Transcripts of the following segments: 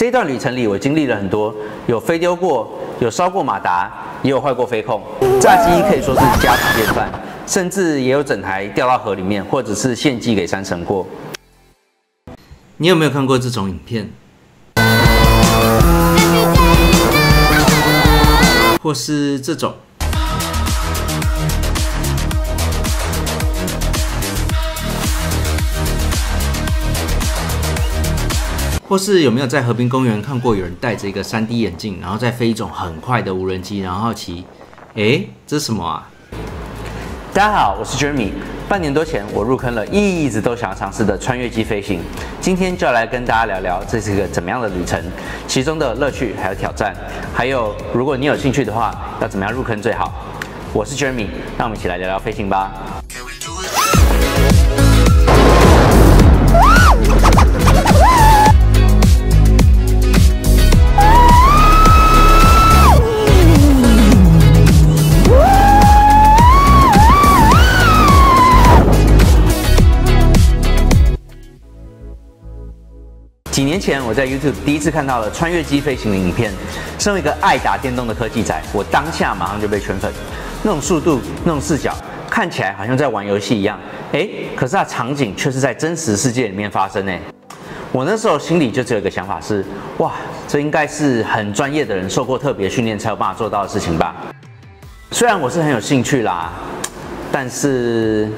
这一段旅程里，我经历了很多，有飞丢过，有烧过马达，也有坏过飞控。炸机可以说是家常便饭，甚至也有整台掉到河里面，或者是献祭给山神过。你有没有看过这种影片？或是这种？或是有没有在河滨公园看过有人戴着一个3D 眼镜，然后再飞一种很快的无人机，然后好奇，这是什么啊？大家好，我是 Jeremy。半年多前，我入坑了一直都想要尝试的穿越机飞行。今天就要来跟大家聊聊这是一个怎么样的旅程，其中的乐趣还有挑战，还有如果你有兴趣的话，要怎么样入坑最好。我是 Jeremy， 让我们一起来聊聊飞行吧。几年前，我在 YouTube 第一次看到了穿越机飞行的影片。身为一个爱打电动的科技仔，我当下马上就被圈粉。那种速度，那种视角，看起来好像在玩游戏一样。可是它场景却是在真实世界里面发生。我那时候心里就只有一个想法是：哇，这应该是很专业的人受过特别训练才有办法做到的事情吧。虽然我是很有兴趣啦，但是，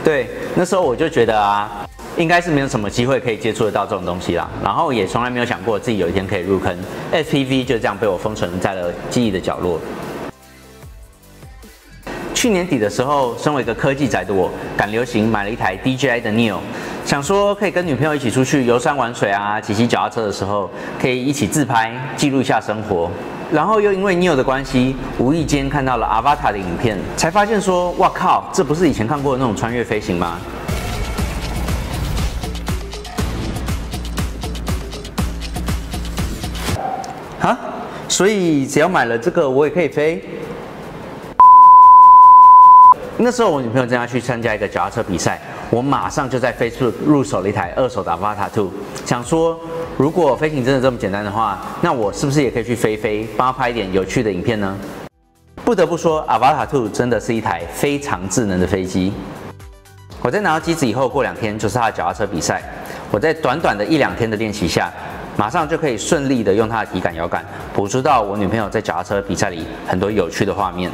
对，那时候我就觉得应该是没有什么机会可以接触得到这种东西啦，然后也从来没有想过自己有一天可以入坑。FPV 就这样被我封存在了记忆的角落。去年底的时候，身为一个科技宅的我，赶流行买了一台 DJI 的 Neo， 想说可以跟女朋友一起出去游山玩水啊，骑脚踏车的时候可以一起自拍，记录一下生活。然后又因为 Neo 的关系，无意间看到了 Avatar 的影片，才发现说，哇靠，这不是以前看过的那种穿越飞行吗？所以只要买了这个，我也可以飞。那时候我女朋友正要去参加一个脚踏车比赛，我马上就在 Facebook 入手了一台2手的 Avatar 2，想说如果飞行真的这么简单的话，那我是不是也可以去飞，帮她拍一点有趣的影片呢？不得不说 ，Avatar 2真的是一台非常智能的飞机。我在拿到机子以后，过2天就是她的脚踏车比赛。我在短短的1-2天的练习下，马上就可以顺利的用它的体感摇杆捕捉到我女朋友在脚踏车比赛里很多有趣的画面。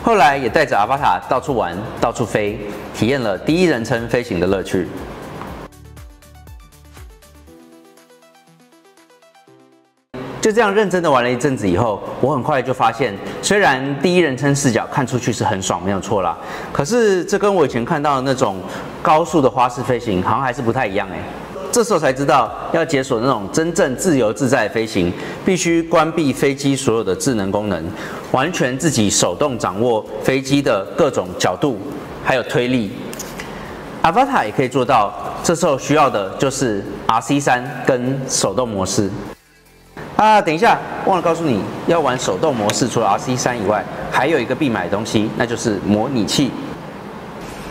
后来也带着 Avatar 到处玩、到处飞，体验了第一人称飞行的乐趣。就这样认真的玩了一阵子以后，我很快就发现，虽然第一人称视角看出去是很爽，没有错啦，可是这跟我以前看到的那种高速的花式飞行好像还是不太一样。这时候才知道，要解锁那种真正自由自在的飞行，必须关闭飞机所有的智能功能，完全自己手动掌握飞机的各种角度，还有推力。Avatar 也可以做到，这时候需要的就是 RC3 跟手动模式。等一下，忘了告诉你，要玩手动模式，除了 RC3 以外，还有一个必买的东西，那就是模拟器。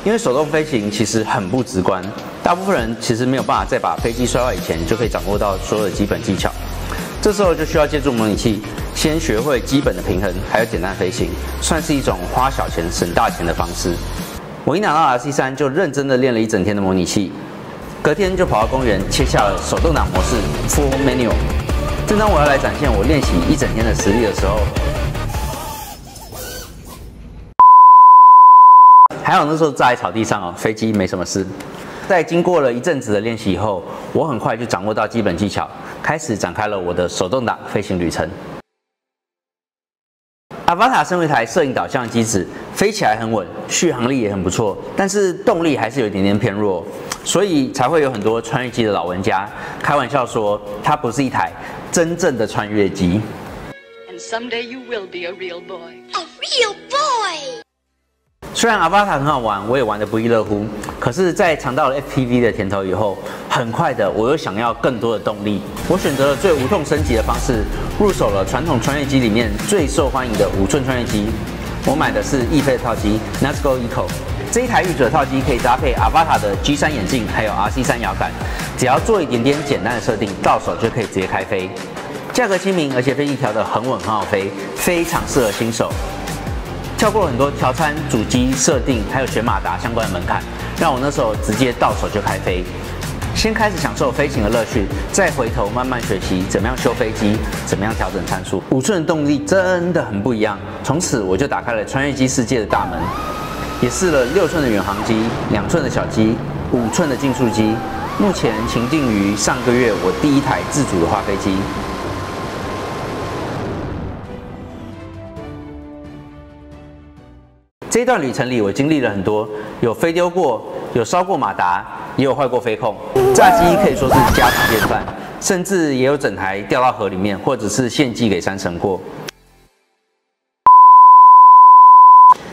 因为手动飞行其实很不直观，大部分人其实没有办法在把飞机摔坏以前就可以掌握到所有的基本技巧。这时候就需要借助模拟器，先学会基本的平衡，还有简单飞行，算是一种花小钱省大钱的方式。我一拿到 RC3 就认真的练了一整天的模拟器，隔天就跑到公园切下了手动挡模式 Full Manual。正当我要来展现我练习一整天的实力的时候，还好那时候站在草地上飞机没什么事。在经过了一阵子的练习以后，我很快就掌握到基本技巧，开始展开了我的手动挡飞行旅程。Avatar 身为一台摄影导向的机子，飞起来很稳，续航力也很不错，但是动力还是有一点点偏弱，所以才会有很多穿越机的老玩家开玩笑说，它不是一台真正的穿越机。And someday you will be a real boy. A real boy. 虽然 Avatar 很好玩，我也玩得不亦乐乎，可是，在尝到了 FPV 的甜头以后，很快的我又想要更多的动力。我选择了最无痛升级的方式，入手了传统穿越机里面最受欢迎的5寸穿越机。我买的是易飞的套机 Let's Go Eco。这一台御者套机可以搭配 Avata 的 G3 眼镜，还有 RC3 摇杆，只要做一点点简单的设定，到手就可以直接开飞。价格亲民，而且飞机调得很稳，很好飞，非常适合新手。跳过了很多调参、主机设定，还有选马达相关的门槛，让我那时候直接到手就开飞。先开始享受飞行的乐趣，再回头慢慢学习怎么样修飞机，怎么样调整参数。5寸的动力真的很不一样。从此我就打开了穿越机世界的大门，也试了6寸的远航机、2寸的小机、5寸的竞速机。目前行进于上个月我第一台自主的花飞机。这一段旅程里，我经历了很多，有飞丢过，有烧过马达，也有坏过飞控。炸机可以说是家常便饭，甚至也有整台掉到河里面，或者是献祭给山神过。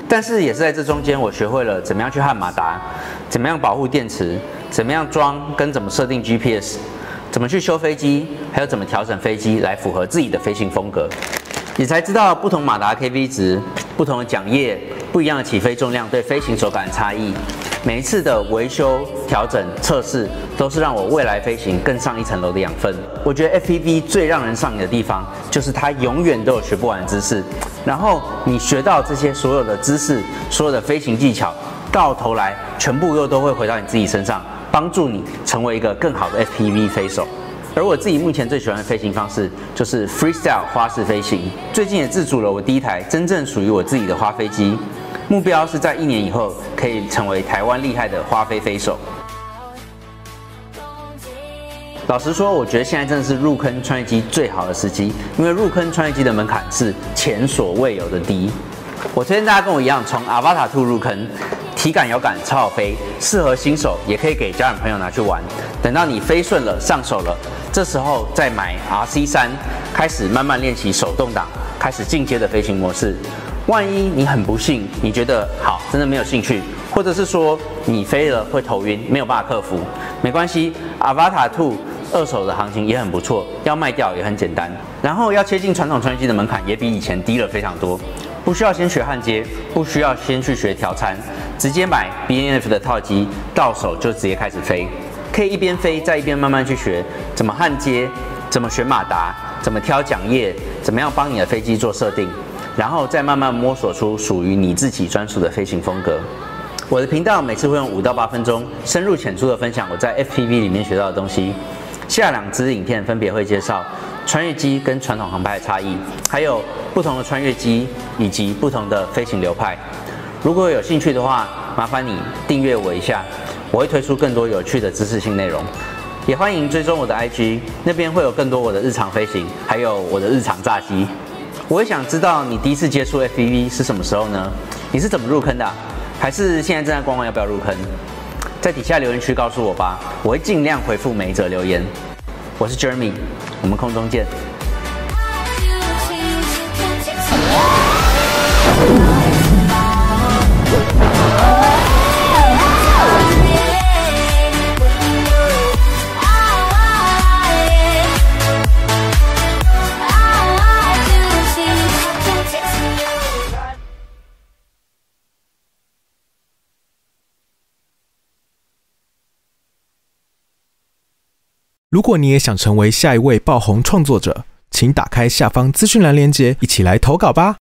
但是也是在这中间，我学会了怎么样去焊马达，怎么样保护电池，怎么样装跟怎么设定 GPS， 怎么去修飞机，还有怎么调整飞机来符合自己的飞行风格。也才知道不同马达 KV 值、不同的桨叶、不一样的起飞重量对飞行手感的差异。每一次的维修、调整、测试，都是让我未来飞行更上一层楼的养分。我觉得 FPV 最让人上瘾的地方，就是它永远都有学不完的知识。然后你学到这些所有的知识、所有的飞行技巧，到头来全部又都会回到你自己身上，帮助你成为一个更好的 FPV 飞手。而我自己目前最喜欢的飞行方式就是 freestyle 花式飞行。最近也自主了我第一台真正属于我自己的花飞机，目标是在1年以后可以成为台湾厉害的花飞飞手。老实说，我觉得现在真的是入坑穿越机最好的时机，因为入坑穿越机的门槛是前所未有的低。我推荐大家跟我一样从 Avata 2入坑。体感摇杆超好飞，适合新手，也可以给家人朋友拿去玩。等到你飞顺了、上手了，这时候再买 RC3，开始慢慢练习手动挡，开始进阶的飞行模式。万一你很不幸，你觉得好，真的没有兴趣，或者是说你飞了会头晕，没有办法克服，没关系 ，Avata 2二手的行情也很不错，要卖掉也很简单。然后要切进传统穿越机的门槛也比以前低了非常多。不需要先学焊接，不需要先去学调参，直接买 BNF 的套机，到手就直接开始飞。可以一边飞，再一边慢慢去学怎么焊接，怎么选马达，怎么挑桨叶，怎么样帮你的飞机做设定，然后再慢慢摸索出属于你自己专属的飞行风格。我的频道每次会用5到8分钟，深入浅出的分享我在 FPV 里面学到的东西。下2支影片分别会介绍穿越机跟传统航拍的差异，还有不同的穿越机以及不同的飞行流派。如果有兴趣的话，麻烦你订阅我一下，我会推出更多有趣的知识性内容。也欢迎追踪我的 IG， 那边会有更多我的日常飞行，还有我的日常炸机。我也想知道你第一次接触 FPV 是什么时候呢？你是怎么入坑的啊？还是现在正在观望要不要入坑？在底下留言区告诉我吧，我会尽量回复每一则留言。我是 Jeremy， 我们空中见。如果你也想成为下一位爆红创作者，请打开下方资讯栏连结，一起来投稿吧。